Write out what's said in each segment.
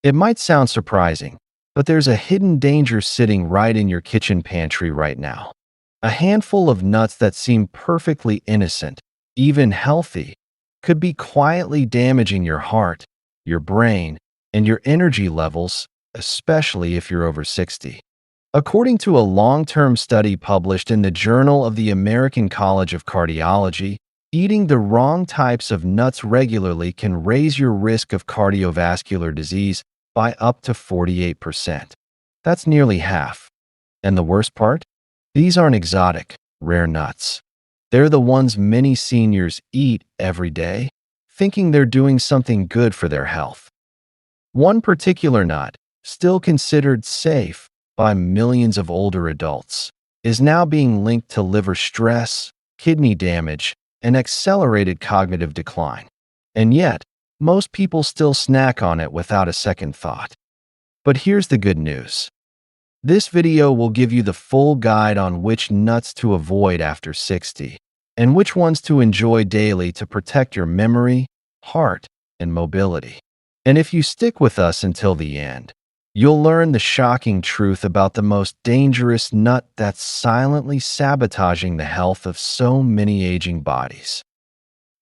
It might sound surprising, but there's a hidden danger sitting right in your kitchen pantry right now. A handful of nuts that seem perfectly innocent, even healthy, could be quietly damaging your heart, your brain, and your energy levels, especially if you're over 60. According to a long-term study published in the Journal of the American College of Cardiology, eating the wrong types of nuts regularly can raise your risk of cardiovascular disease by up to 48%. That's nearly half. And the worst part? These aren't exotic, rare nuts. They're the ones many seniors eat every day, thinking they're doing something good for their health. One particular nut, still considered safe by millions of older adults, is now being linked to liver stress, kidney damage, and accelerated cognitive decline. And yet, most people still snack on it without a second thought. But here's the good news. This video will give you the full guide on which nuts to avoid after 60, and which ones to enjoy daily to protect your memory, heart, and mobility. And if you stick with us until the end, you'll learn the shocking truth about the most dangerous nut that's silently sabotaging the health of so many aging bodies.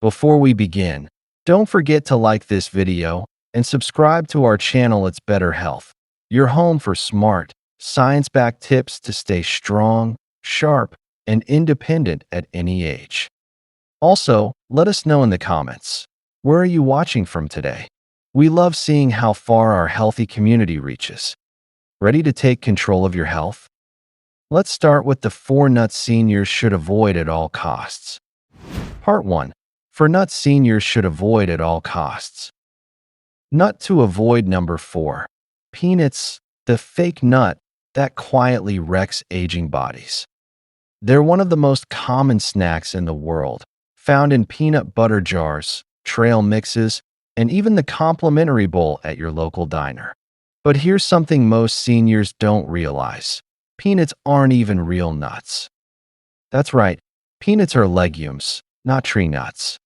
Before we begin, don't forget to like this video and subscribe to our channel. It's Better Health, your home for smart, science-backed tips to stay strong, sharp, and independent at any age. Also, let us know in the comments, where are you watching from today? We love seeing how far our healthy community reaches. Ready to take control of your health? Let's start with the 4 nuts seniors should avoid at all costs. Part 1. 4 nuts seniors should avoid at all costs. Nut to avoid number 4. Peanuts, the fake nut that quietly wrecks aging bodies. They're one of the most common snacks in the world, found in peanut butter jars, trail mixes, and even the complimentary bowl at your local diner. But here's something most seniors don't realize. Peanuts aren't even real nuts. That's right, peanuts are legumes, not tree nuts.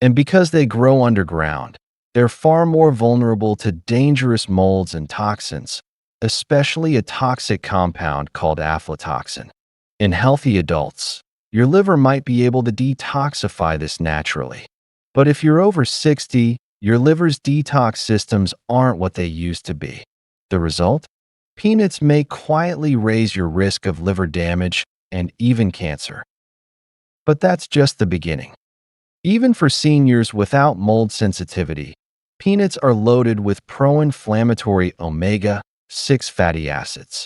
And because they grow underground, they're far more vulnerable to dangerous molds and toxins, especially a toxic compound called aflatoxin. In healthy adults, your liver might be able to detoxify this naturally. But if you're over 60, your liver's detox systems aren't what they used to be. The result? Peanuts may quietly raise your risk of liver damage and even cancer. But that's just the beginning. Even for seniors without mold sensitivity, peanuts are loaded with pro-inflammatory omega-6 fatty acids.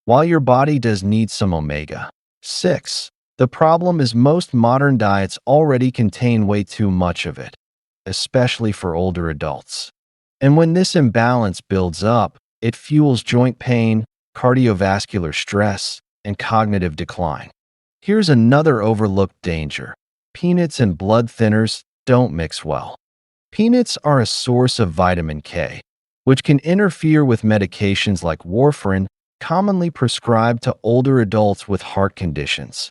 While your body does need some omega-6, the problem is most modern diets already contain way too much of it, especially for older adults. And when this imbalance builds up, it fuels joint pain, cardiovascular stress, and cognitive decline. Here's another overlooked danger. Peanuts and blood thinners don't mix well. Peanuts are a source of vitamin K, which can interfere with medications like warfarin, commonly prescribed to older adults with heart conditions.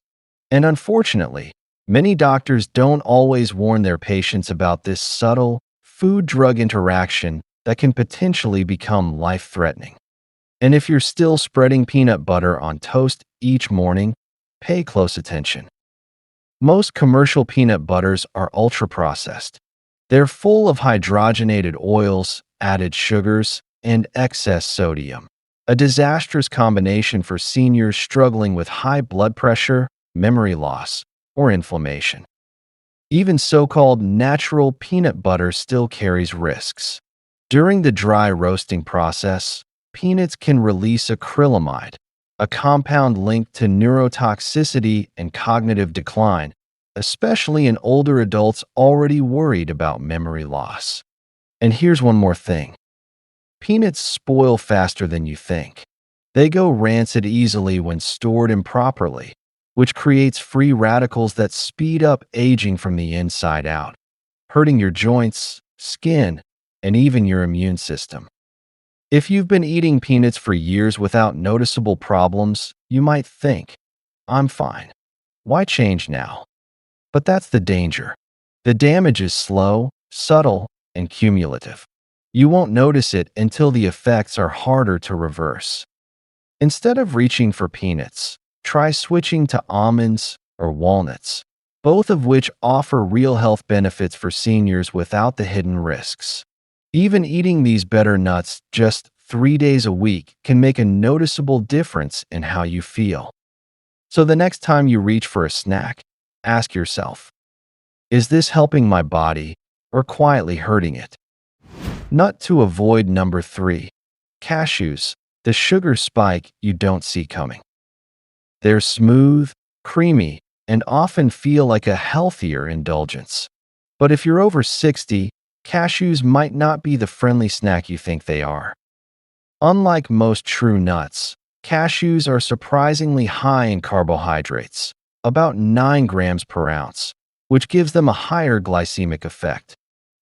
And unfortunately, many doctors don't always warn their patients about this subtle food-drug interaction that can potentially become life-threatening. And if you're still spreading peanut butter on toast each morning, pay close attention. Most commercial peanut butters are ultra-processed. They're full of hydrogenated oils, added sugars, and excess sodium, a disastrous combination for seniors struggling with high blood pressure, memory loss, or inflammation. Even so-called natural peanut butter still carries risks. During the dry roasting process, peanuts can release acrylamide, a compound linked to neurotoxicity and cognitive decline, especially in older adults already worried about memory loss. And here's one more thing. Peanuts spoil faster than you think. They go rancid easily when stored improperly, which creates free radicals that speed up aging from the inside out, hurting your joints, skin, and even your immune system. If you've been eating peanuts for years without noticeable problems, you might think, I'm fine. Why change now? But that's the danger. The damage is slow, subtle, and cumulative. You won't notice it until the effects are harder to reverse. Instead of reaching for peanuts, try switching to almonds or walnuts, both of which offer real health benefits for seniors without the hidden risks. Even eating these better nuts just 3 days a week can make a noticeable difference in how you feel. So the next time you reach for a snack, ask yourself, is this helping my body or quietly hurting it? Nut to avoid number 3. Cashews, the sugar spike you don't see coming. They're smooth, creamy, and often feel like a healthier indulgence. But if you're over 60, cashews might not be the friendly snack you think they are. Unlike most true nuts, cashews are surprisingly high in carbohydrates, about 9 grams per ounce, which gives them a higher glycemic effect.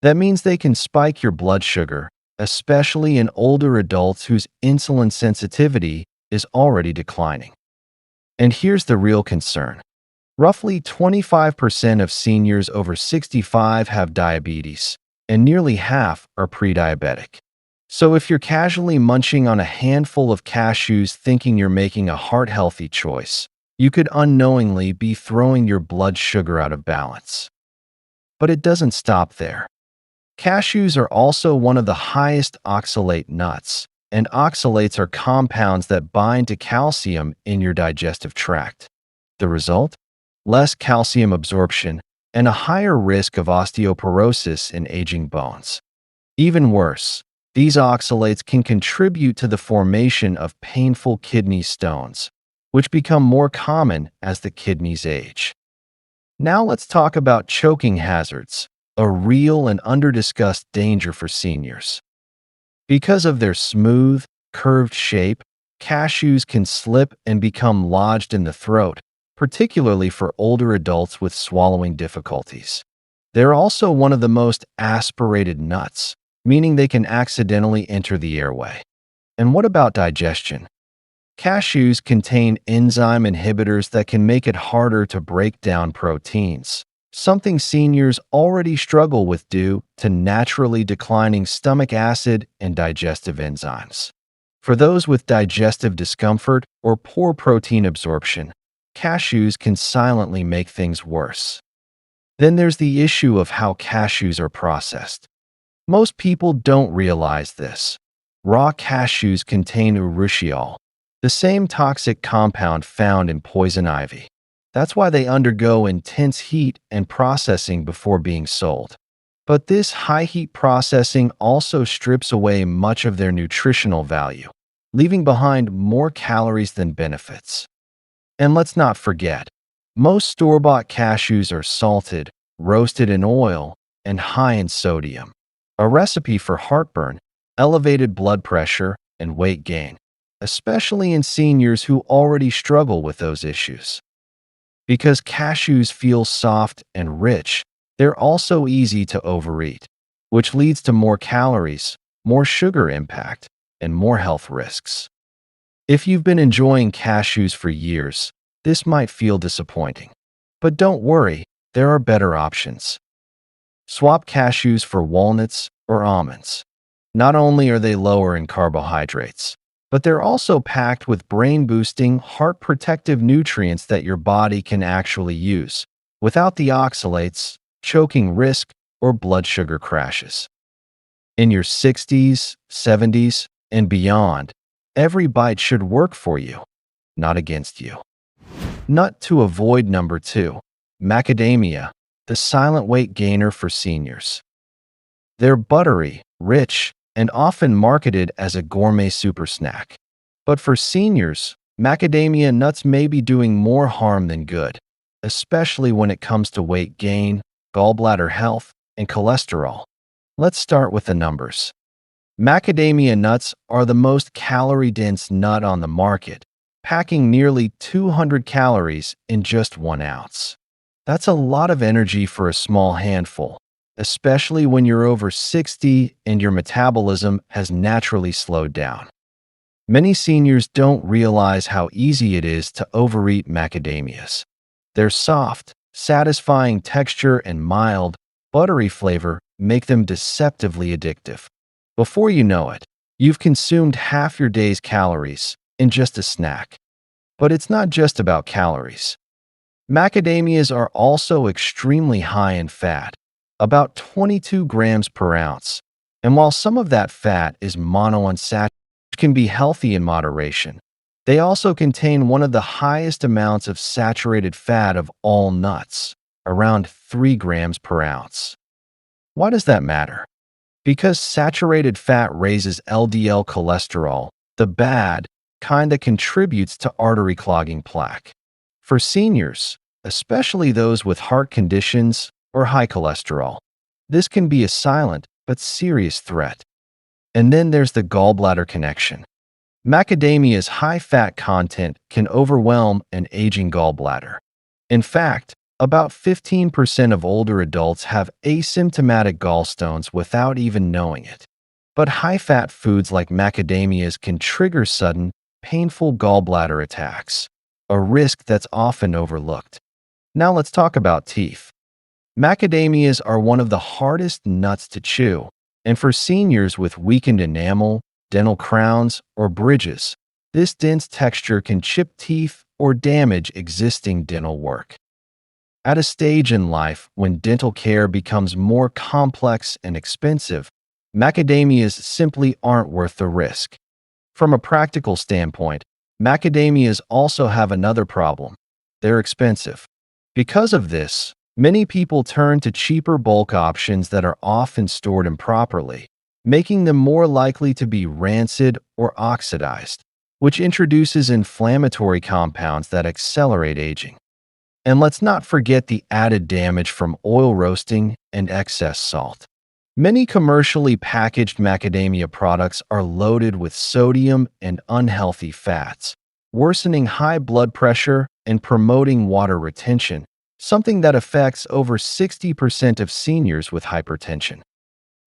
That means they can spike your blood sugar, especially in older adults whose insulin sensitivity is already declining. And here's the real concern. Roughly 25% of seniors over 65 have diabetes, and nearly half are pre-diabetic. So if you're casually munching on a handful of cashews thinking you're making a heart-healthy choice, you could unknowingly be throwing your blood sugar out of balance. But it doesn't stop there. Cashews are also one of the highest oxalate nuts, and oxalates are compounds that bind to calcium in your digestive tract. The result? Less calcium absorption and a higher risk of osteoporosis in aging bones. Even worse, these oxalates can contribute to the formation of painful kidney stones, which become more common as the kidneys age. Now let's talk about choking hazards, a real and under-discussed danger for seniors. Because of their smooth, curved shape, cashews can slip and become lodged in the throat, particularly for older adults with swallowing difficulties. They're also one of the most aspirated nuts, meaning they can accidentally enter the airway. And what about digestion? Cashews contain enzyme inhibitors that can make it harder to break down proteins, something seniors already struggle with due to naturally declining stomach acid and digestive enzymes. For those with digestive discomfort or poor protein absorption, cashews can silently make things worse. Then there's the issue of how cashews are processed. Most people don't realize this. Raw cashews contain urushiol, the same toxic compound found in poison ivy. That's why they undergo intense heat and processing before being sold. But this high-heat processing also strips away much of their nutritional value, leaving behind more calories than benefits. And let's not forget, most store-bought cashews are salted, roasted in oil, and high in sodium, a recipe for heartburn, elevated blood pressure, and weight gain, especially in seniors who already struggle with those issues. Because cashews feel soft and rich, they're also easy to overeat, which leads to more calories, more sugar impact, and more health risks. If you've been enjoying cashews for years, this might feel disappointing. But don't worry, there are better options. Swap cashews for walnuts or almonds. Not only are they lower in carbohydrates, but they're also packed with brain-boosting, heart-protective nutrients that your body can actually use, without the oxalates, choking risk, or blood sugar crashes. In your 60s, 70s, and beyond, every bite should work for you, not against you. Nut to avoid number 2. Macadamia, the silent weight gainer for seniors. They're buttery, rich, and often marketed as a gourmet super snack. But for seniors, macadamia nuts may be doing more harm than good, especially when it comes to weight gain, gallbladder health, and cholesterol. Let's start with the numbers. Macadamia nuts are the most calorie-dense nut on the market, packing nearly 200 calories in just 1 ounce. That's a lot of energy for a small handful, especially when you're over 60 and your metabolism has naturally slowed down. Many seniors don't realize how easy it is to overeat macadamias. Their soft, satisfying texture and mild, buttery flavor make them deceptively addictive. Before you know it, you've consumed half your day's calories in just a snack. But it's not just about calories. Macadamias are also extremely high in fat, about 22 grams per ounce. And while some of that fat is monounsaturated, which can be healthy in moderation, they also contain one of the highest amounts of saturated fat of all nuts, around 3 grams per ounce. Why does that matter? Because saturated fat raises LDL cholesterol, the bad kind that contributes to artery clogging plaque. For seniors, especially those with heart conditions or high cholesterol, this can be a silent but serious threat. And then there's the gallbladder connection. Macadamia's high fat content can overwhelm an aging gallbladder. In fact, about 15% of older adults have asymptomatic gallstones without even knowing it. But high-fat foods like macadamias can trigger sudden, painful gallbladder attacks, a risk that's often overlooked. Now let's talk about teeth. Macadamias are one of the hardest nuts to chew, and for seniors with weakened enamel, dental crowns, or bridges, this dense texture can chip teeth or damage existing dental work. At a stage in life when dental care becomes more complex and expensive, macadamias simply aren't worth the risk. From a practical standpoint, macadamias also have another problem. They're expensive. Because of this, many people turn to cheaper bulk options that are often stored improperly, making them more likely to be rancid or oxidized, which introduces inflammatory compounds that accelerate aging. And let's not forget the added damage from oil roasting and excess salt. Many commercially packaged macadamia products are loaded with sodium and unhealthy fats, worsening high blood pressure and promoting water retention, something that affects over 60% of seniors with hypertension.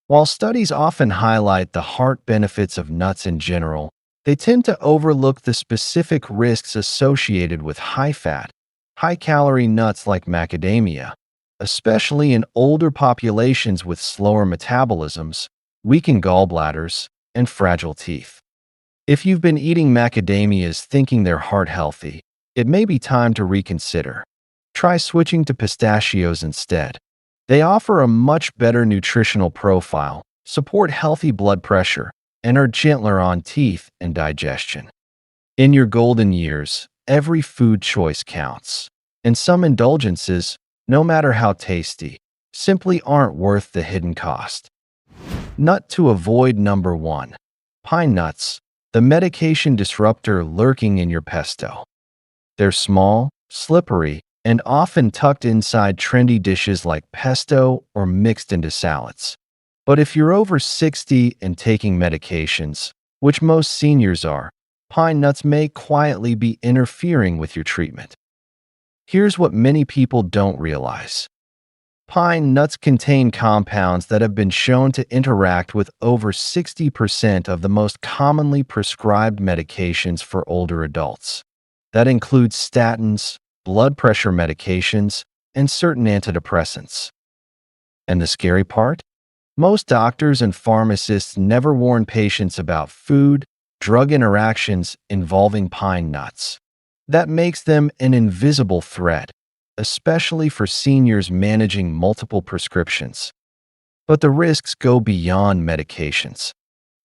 While studies often highlight the heart benefits of nuts in general, they tend to overlook the specific risks associated with high-fat, high-calorie nuts like macadamia, especially in older populations with slower metabolisms, weakened gallbladders, and fragile teeth. If you've been eating macadamias thinking they're heart-healthy, it may be time to reconsider. Try switching to pistachios instead. They offer a much better nutritional profile, support healthy blood pressure, and are gentler on teeth and digestion. In your golden years, every food choice counts, and some indulgences, no matter how tasty, simply aren't worth the hidden cost. Nut to avoid number 1. Pine nuts, the medication disruptor lurking in your pesto. They're small, slippery, and often tucked inside trendy dishes like pesto or mixed into salads. But if you're over 60 and taking medications, which most seniors are, pine nuts may quietly be interfering with your treatment. Here's what many people don't realize. Pine nuts contain compounds that have been shown to interact with over 60% of the most commonly prescribed medications for older adults. That includes statins, blood pressure medications, and certain antidepressants. And the scary part? Most doctors and pharmacists never warn patients about food, drug interactions involving pine nuts. That makes them an invisible threat, especially for seniors managing multiple prescriptions. But the risks go beyond medications.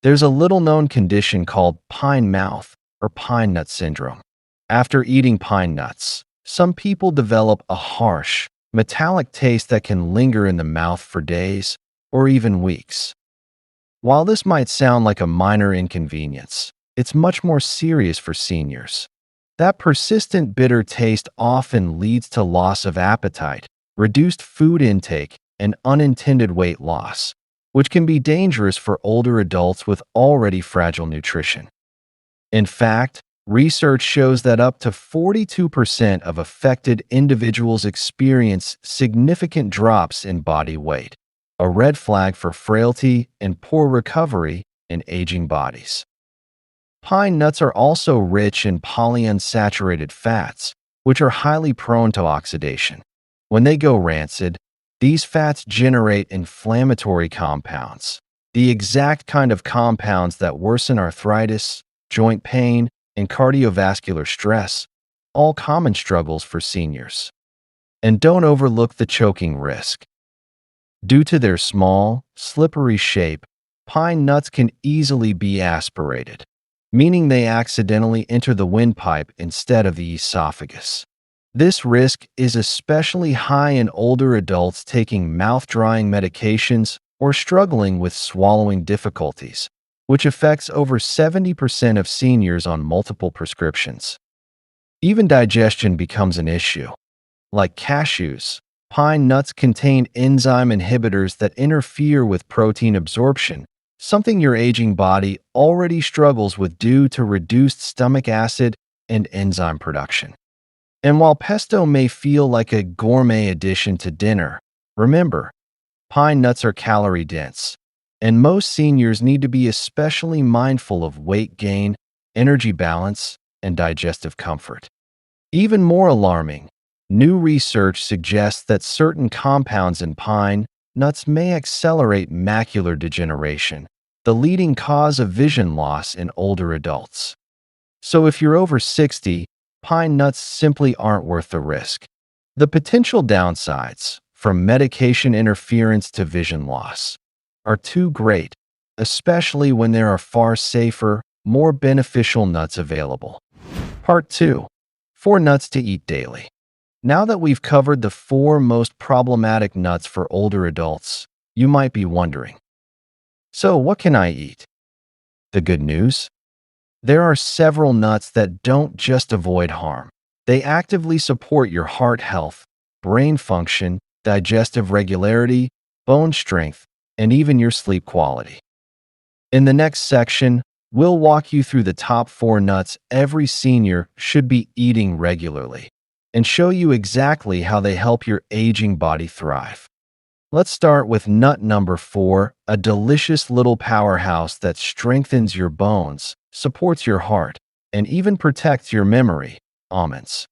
There's a little-known condition called pine mouth or pine nut syndrome. After eating pine nuts, some people develop a harsh, metallic taste that can linger in the mouth for days or even weeks. While this might sound like a minor inconvenience, it's much more serious for seniors. That persistent bitter taste often leads to loss of appetite, reduced food intake, and unintended weight loss, which can be dangerous for older adults with already fragile nutrition. In fact, research shows that up to 42% of affected individuals experience significant drops in body weight, a red flag for frailty and poor recovery in aging bodies. Pine nuts are also rich in polyunsaturated fats, which are highly prone to oxidation. When they go rancid, these fats generate inflammatory compounds. the exact kind of compounds that worsen arthritis, joint pain, and cardiovascular stress, all common struggles for seniors. And don't overlook the choking risk. Due to their small, slippery shape, pine nuts can easily be aspirated, meaning they accidentally enter the windpipe instead of the esophagus. This risk is especially high in older adults taking mouth-drying medications or struggling with swallowing difficulties, which affects over 70% of seniors on multiple prescriptions. Even digestion becomes an issue. Like cashews, pine nuts contain enzyme inhibitors that interfere with protein absorption, something your aging body already struggles with due to reduced stomach acid and enzyme production. And while pesto may feel like a gourmet addition to dinner, remember, pine nuts are calorie-dense, and most seniors need to be especially mindful of weight gain, energy balance, and digestive comfort. Even more alarming, new research suggests that certain compounds in pine nuts may accelerate macular degeneration, the leading cause of vision loss in older adults. So if you're over 60, pine nuts simply aren't worth the risk. The potential downsides, from medication interference to vision loss, are too great, especially when there are far safer, more beneficial nuts available. Part 2. 4 nuts to eat daily. Now that we've covered the 4 most problematic nuts for older adults, you might be wondering, so what can I eat? The good news? There are several nuts that don't just avoid harm. They actively support your heart health, brain function, digestive regularity, bone strength, and even your sleep quality. In the next section, we'll walk you through the top 4 nuts every senior should be eating regularly and show you exactly how they help your aging body thrive. Let's start with nut number 4, a delicious little powerhouse that strengthens your bones, supports your heart, and even protects your memory: almonds.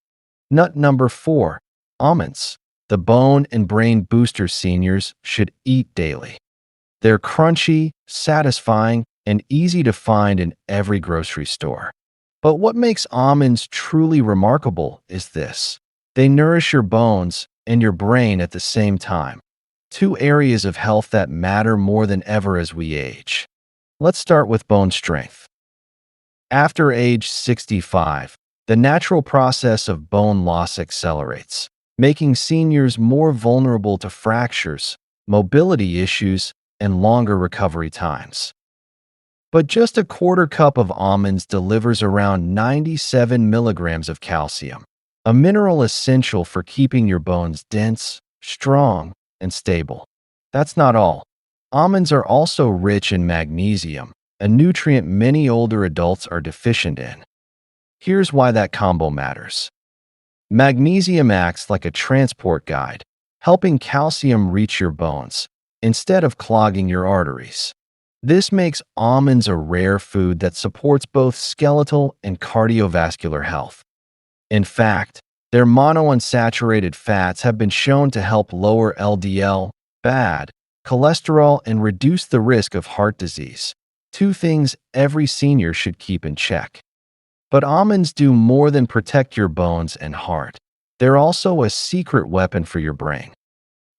Nut number 4, almonds, the bone and brain booster seniors should eat daily. They're crunchy, satisfying, and easy to find in every grocery store. But what makes almonds truly remarkable is this: they nourish your bones and your brain at the same time. 2 areas of health that matter more than ever as we age. Let's start with bone strength. After age 65, the natural process of bone loss accelerates, making seniors more vulnerable to fractures, mobility issues, and longer recovery times. But just a quarter cup of almonds delivers around 97 milligrams of calcium, a mineral essential for keeping your bones dense, strong, and stable. That's not all. Almonds are also rich in magnesium, a nutrient many older adults are deficient in. Here's why that combo matters. Magnesium acts like a transport guide, helping calcium reach your bones instead of clogging your arteries. This makes almonds a rare food that supports both skeletal and cardiovascular health. In fact, their monounsaturated fats have been shown to help lower LDL, bad cholesterol, and reduce the risk of heart disease, 2 things every senior should keep in check. But almonds do more than protect your bones and heart. They're also a secret weapon for your brain.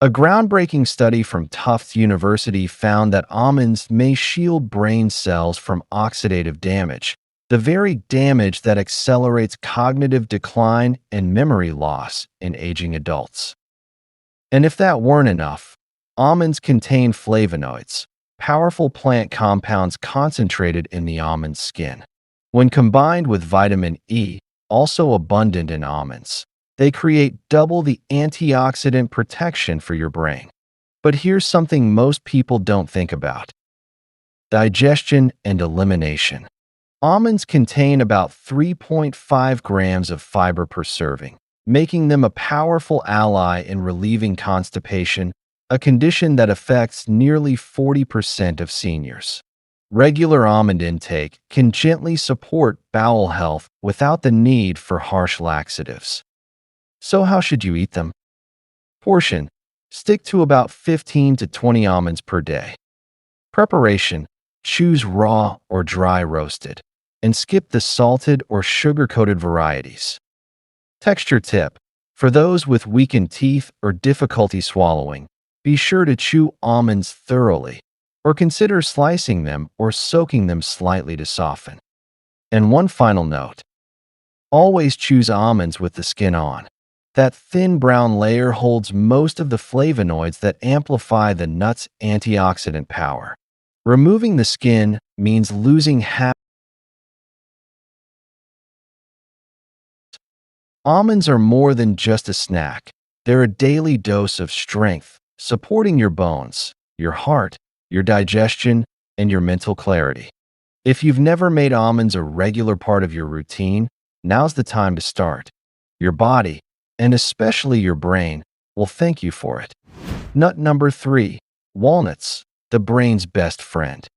A groundbreaking study from Tufts University found that almonds may shield brain cells from oxidative damage, the very damage that accelerates cognitive decline and memory loss in aging adults. And if that weren't enough, almonds contain flavonoids, powerful plant compounds concentrated in the almond skin. When combined with vitamin E, also abundant in almonds, they create double the antioxidant protection for your brain. But here's something most people don't think about: digestion and elimination. Almonds contain about 3.5 grams of fiber per serving, making them a powerful ally in relieving constipation, a condition that affects nearly 40% of seniors. Regular almond intake can gently support bowel health without the need for harsh laxatives. So how should you eat them? Portion: stick to about 15 to 20 almonds per day. Preparation: choose raw or dry roasted, and skip the salted or sugar-coated varieties. Texture tip: for those with weakened teeth or difficulty swallowing, be sure to chew almonds thoroughly, or consider slicing them or soaking them slightly to soften. And one final note: always choose almonds with the skin on. That thin brown layer holds most of the flavonoids that amplify the nut's antioxidant power. Removing the skin means losing half. Almonds are more than just a snack. They're a daily dose of strength, supporting your bones, your heart, your digestion, and your mental clarity. If you've never made almonds a regular part of your routine, now's the time to start. Your body, and especially your brain, will thank you for it. Nut number 3, walnuts, the brain's best friend.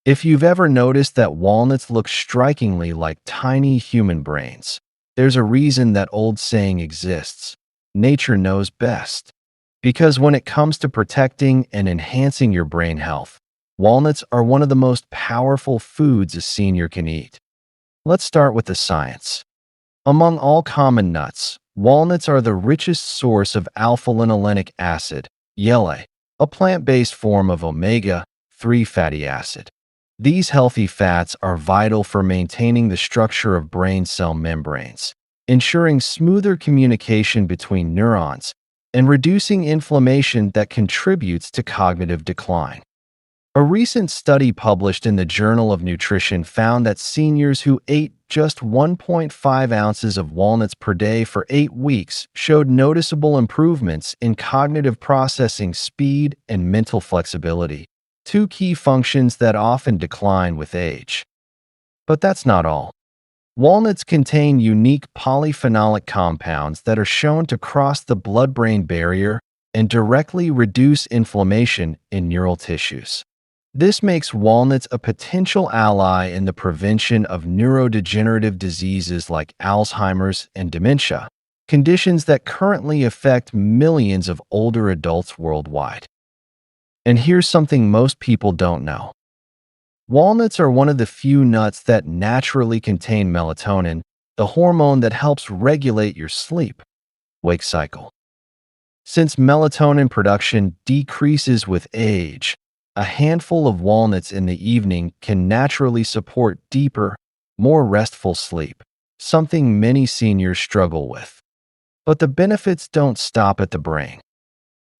If you've ever noticed that walnuts look strikingly like tiny human brains, there's a reason that old saying exists: nature knows best. Because when it comes to protecting and enhancing your brain health, walnuts are one of the most powerful foods a senior can eat. Let's start with the science. Among all common nuts, walnuts are the richest source of alpha-linolenic acid, YLA, a plant-based form of omega-3 fatty acid. These healthy fats are vital for maintaining the structure of brain cell membranes, ensuring smoother communication between neurons, and reducing inflammation that contributes to cognitive decline. A recent study published in the Journal of Nutrition found that seniors who ate just 1.5 ounces of walnuts per day for 8 weeks showed noticeable improvements in cognitive processing speed and mental flexibility, two key functions that often decline with age. But that's not all. Walnuts contain unique polyphenolic compounds that are shown to cross the blood-brain barrier and directly reduce inflammation in neural tissues. This makes walnuts a potential ally in the prevention of neurodegenerative diseases like Alzheimer's and dementia, conditions that currently affect millions of older adults worldwide. And here's something most people don't know. Walnuts are one of the few nuts that naturally contain melatonin, the hormone that helps regulate your sleep-wake cycle. Since melatonin production decreases with age, a handful of walnuts in the evening can naturally support deeper, more restful sleep, something many seniors struggle with. But the benefits don't stop at the brain.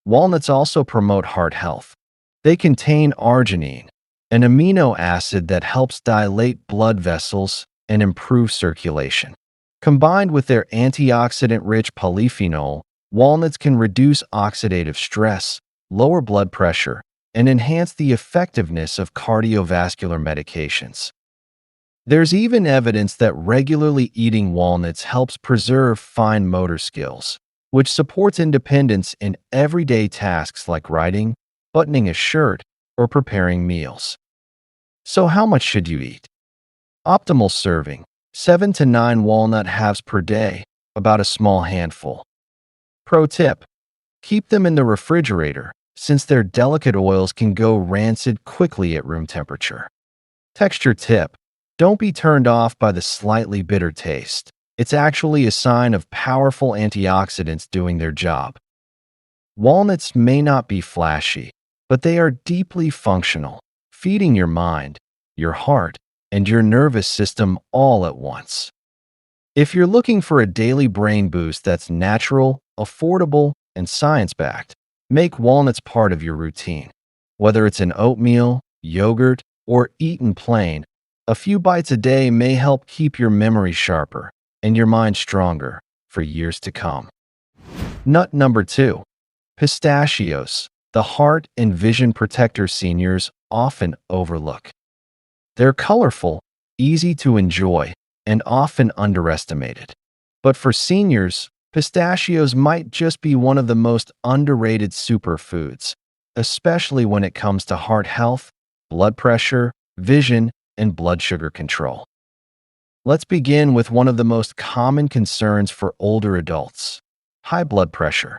Walnuts also promote heart health. They contain arginine, an amino acid that helps dilate blood vessels and improve circulation. Combined with their antioxidant-rich polyphenol, walnuts can reduce oxidative stress, lower blood pressure, and enhance the effectiveness of cardiovascular medications. There's even evidence that regularly eating walnuts helps preserve fine motor skills, which supports independence in everyday tasks like writing, buttoning a shirt, or preparing meals. So how much should you eat? Optimal serving: 7 to 9 walnut halves per day, about a small handful. Pro tip: keep them in the refrigerator, since their delicate oils can go rancid quickly at room temperature. Texture tip: don't be turned off by the slightly bitter taste. It's actually a sign of powerful antioxidants doing their job. Walnuts may not be flashy, but they are deeply functional, feeding your mind, your heart, and your nervous system all at once. If you're looking for a daily brain boost that's natural, affordable, and science-backed, make walnuts part of your routine. Whether it's in oatmeal, yogurt, or eaten plain, a few bites a day may help keep your memory sharper and your mind stronger for years to come. Nut number 2, pistachios, the heart and vision protector seniors often overlook. They're colorful, easy to enjoy, and often underestimated. But for seniors, pistachios might just be one of the most underrated superfoods, especially when it comes to heart health, blood pressure, vision, and blood sugar control. Let's begin with one of the most common concerns for older adults: high blood pressure.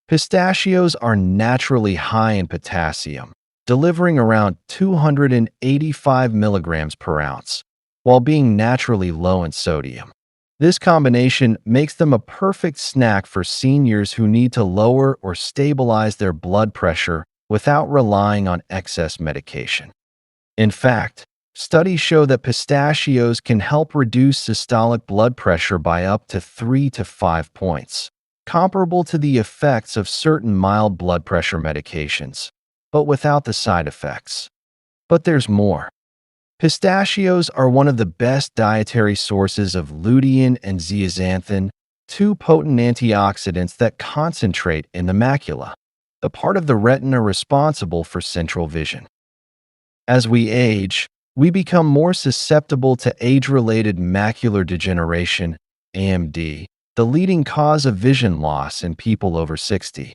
Pistachios are naturally high in potassium, delivering around 285 milligrams per ounce, while being naturally low in sodium. This combination makes them a perfect snack for seniors who need to lower or stabilize their blood pressure without relying on excess medication. In fact, studies show that pistachios can help reduce systolic blood pressure by up to 3 to 5 points, comparable to the effects of certain mild blood pressure medications, but without the side effects. But there's more. Pistachios are one of the best dietary sources of lutein and zeaxanthin, two potent antioxidants that concentrate in the macula, the part of the retina responsible for central vision. As we age, we become more susceptible to age-related macular degeneration, AMD, the leading cause of vision loss in people over 60.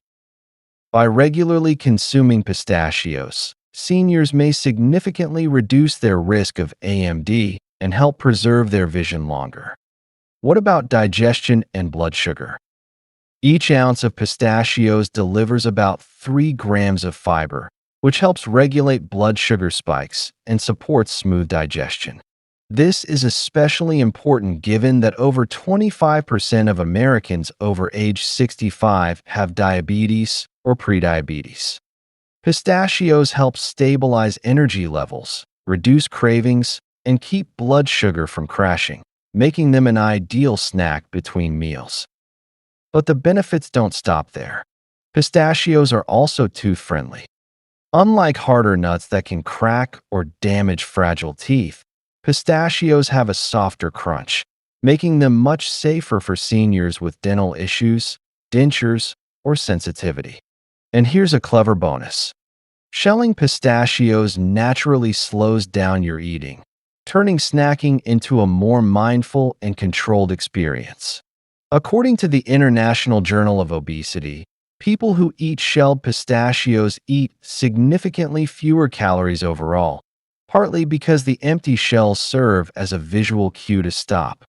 By regularly consuming pistachios, seniors may significantly reduce their risk of AMD and help preserve their vision longer. What about digestion and blood sugar? Each ounce of pistachios delivers about 3 grams of fiber, which helps regulate blood sugar spikes and supports smooth digestion. This is especially important given that over 25% of Americans over age 65 have diabetes or prediabetes. Pistachios help stabilize energy levels, reduce cravings, and keep blood sugar from crashing, making them an ideal snack between meals. But the benefits don't stop there. Pistachios are also tooth-friendly. Unlike harder nuts that can crack or damage fragile teeth, pistachios have a softer crunch, making them much safer for seniors with dental issues, dentures, or sensitivity. And here's a clever bonus. Shelling pistachios naturally slows down your eating, turning snacking into a more mindful and controlled experience. According to the International Journal of Obesity, people who eat shelled pistachios eat significantly fewer calories overall, partly because the empty shells serve as a visual cue to stop.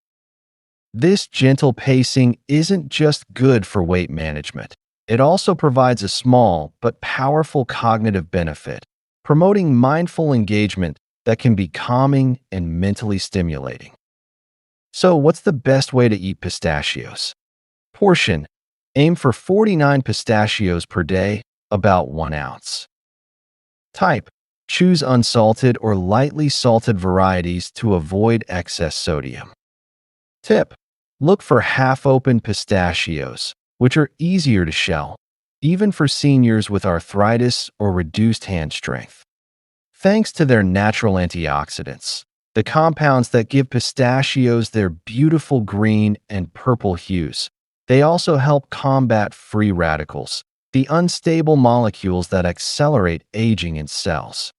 This gentle pacing isn't just good for weight management. It also provides a small but powerful cognitive benefit, promoting mindful engagement that can be calming and mentally stimulating. So, what's the best way to eat pistachios? Portion: aim for 49 pistachios per day, about 1 ounce. Type: choose unsalted or lightly salted varieties to avoid excess sodium. Tip: look for half-open pistachios, which are easier to shell, even for seniors with arthritis or reduced hand strength. Thanks to their natural antioxidants, the compounds that give pistachios their beautiful green and purple hues, they also help combat free radicals, the unstable molecules that accelerate aging in cells.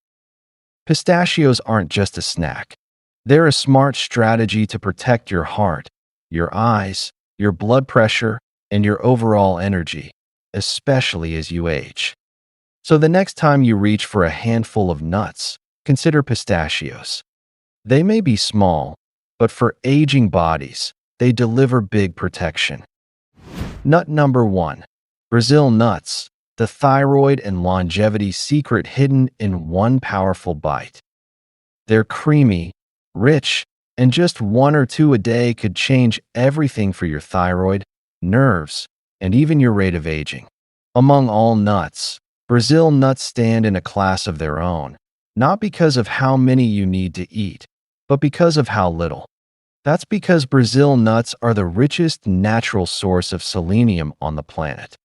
Pistachios aren't just a snack. They're a smart strategy to protect your heart, your eyes, your blood pressure, and your overall energy, especially as you age. So the next time you reach for a handful of nuts, consider pistachios. They may be small, but for aging bodies, they deliver big protection. Nut number 1. Brazil nuts, the thyroid and longevity secret hidden in one powerful bite. They're creamy, rich, and just 1 or 2 a day could change everything for your thyroid, nerves, and even your rate of aging. Among all nuts, Brazil nuts stand in a class of their own, not because of how many you need to eat, but because of how little. That's because Brazil nuts are the richest natural source of selenium on the planet.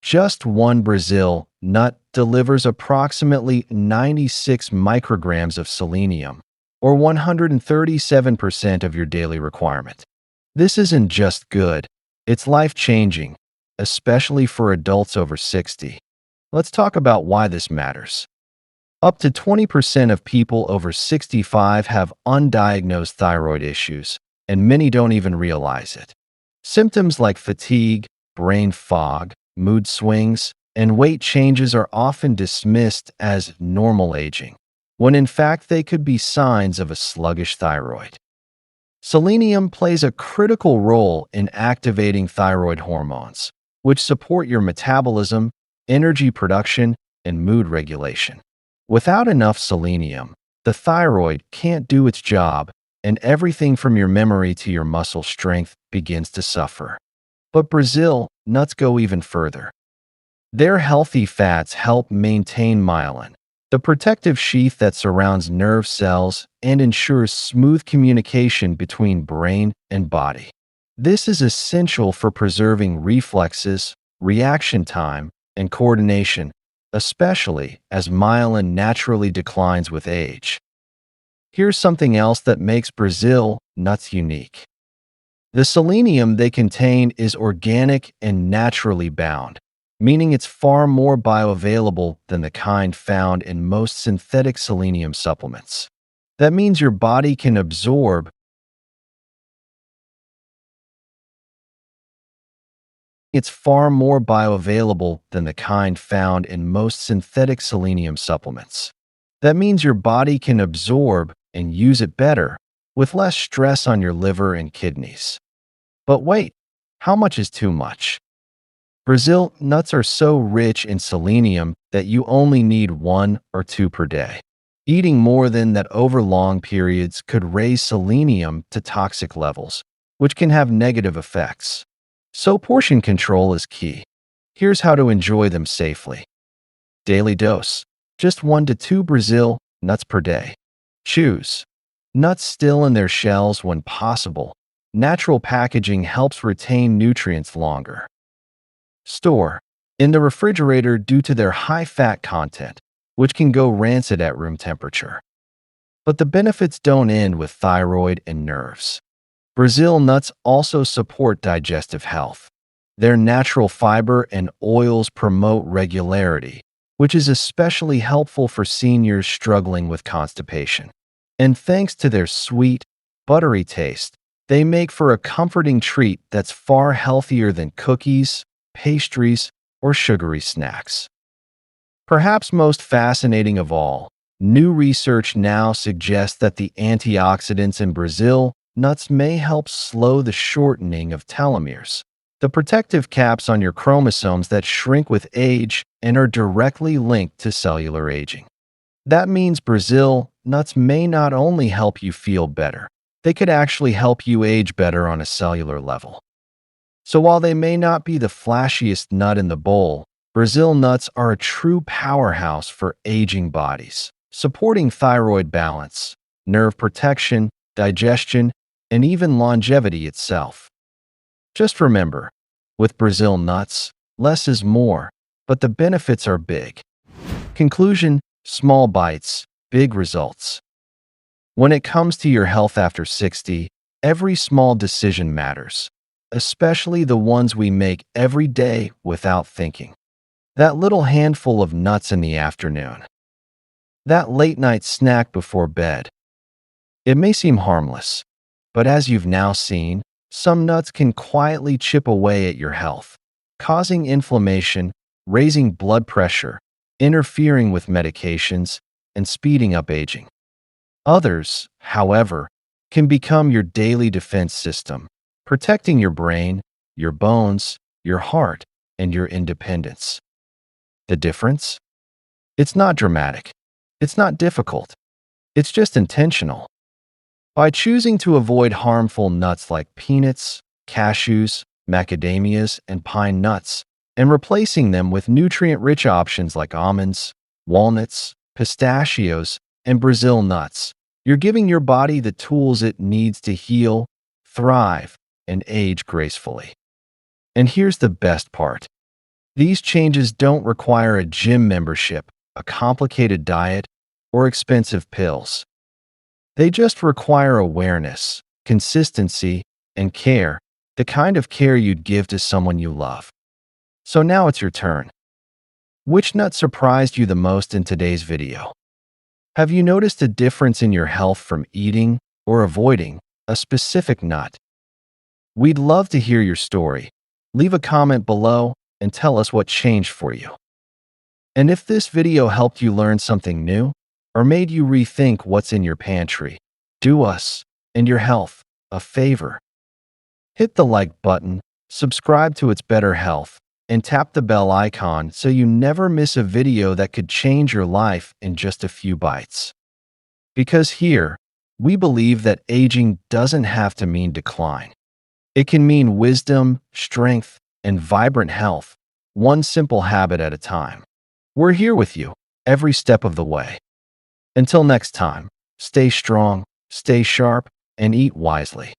Just one Brazil nut delivers approximately 96 micrograms of selenium, or 137% of your daily requirement. This isn't just good, it's life-changing, especially for adults over 60. Let's talk about why this matters. Up to 20% of people over 65 have undiagnosed thyroid issues, and many don't even realize it. Symptoms like fatigue, brain fog, mood swings, and weight changes are often dismissed as normal aging, when in fact they could be signs of a sluggish thyroid. Selenium plays a critical role in activating thyroid hormones, which support your metabolism, energy production, and mood regulation. Without enough selenium, the thyroid can't do its job, and everything from your memory to your muscle strength begins to suffer. But Brazil nuts go even further. Their healthy fats help maintain myelin, the protective sheath that surrounds nerve cells and ensures smooth communication between brain and body. This is essential for preserving reflexes, reaction time, and coordination, especially as myelin naturally declines with age. Here's something else that makes Brazil nuts unique. The selenium they contain is organic and naturally bound, meaning it's far more bioavailable than the kind found in most synthetic selenium supplements. That means your body can absorb It's far more bioavailable than the kind found in most synthetic selenium supplements. That means your body can absorb and use it better, with less stress on your liver and kidneys. But wait, how much is too much? Brazil nuts are so rich in selenium that you only need 1 or 2 per day. Eating more than that over long periods could raise selenium to toxic levels, which can have negative effects. So portion control is key. Here's how to enjoy them safely. Daily dose. Just 1 to 2 Brazil nuts per day. Choose nuts still in their shells when possible. Natural packaging helps retain nutrients longer. Store in the refrigerator due to their high fat content, which can go rancid at room temperature. But the benefits don't end with thyroid and nerves. Brazil nuts also support digestive health. Their natural fiber and oils promote regularity, which is especially helpful for seniors struggling with constipation. And thanks to their sweet, buttery taste, they make for a comforting treat that's far healthier than cookies, pastries, or sugary snacks. Perhaps most fascinating of all, new research now suggests that the antioxidants in Brazil nuts may help slow the shortening of telomeres, the protective caps on your chromosomes that shrink with age and are directly linked to cellular aging. That means Brazil nuts may not only help you feel better, they could actually help you age better on a cellular level. So while they may not be the flashiest nut in the bowl, Brazil nuts are a true powerhouse for aging bodies, supporting thyroid balance, nerve protection, digestion, and even longevity itself. Just remember, with Brazil nuts, less is more, but the benefits are big. Conclusion: small bites, big results. When it comes to your health after 60, every small decision matters, especially the ones we make every day without thinking. That little handful of nuts in the afternoon. That late-night snack before bed. It may seem harmless, but as you've now seen, some nuts can quietly chip away at your health, causing inflammation, raising blood pressure, interfering with medications, and speeding up aging. Others, however, can become your daily defense system, protecting your brain, your bones, your heart, and your independence. The difference? It's not dramatic. It's not difficult. It's just intentional. By choosing to avoid harmful nuts like peanuts, cashews, macadamias, and pine nuts, and replacing them with nutrient-rich options like almonds, walnuts, pistachios, and Brazil nuts, you're giving your body the tools it needs to heal, thrive, and age gracefully. And here's the best part. These changes don't require a gym membership, a complicated diet, or expensive pills. They just require awareness, consistency, and care, the kind of care you'd give to someone you love. So now it's your turn. Which nut surprised you the most in today's video? Have you noticed a difference in your health from eating or avoiding a specific nut? We'd love to hear your story. Leave a comment below and tell us what changed for you. And if this video helped you learn something new, or made you rethink what's in your pantry, do us and your health a favor. Hit the like button, subscribe to It's Better Health, and tap the bell icon so you never miss a video that could change your life in just a few bites. Because here, we believe that aging doesn't have to mean decline. It can mean wisdom, strength, and vibrant health, one simple habit at a time. We're here with you every step of the way. Until next time, stay strong, stay sharp, and eat wisely.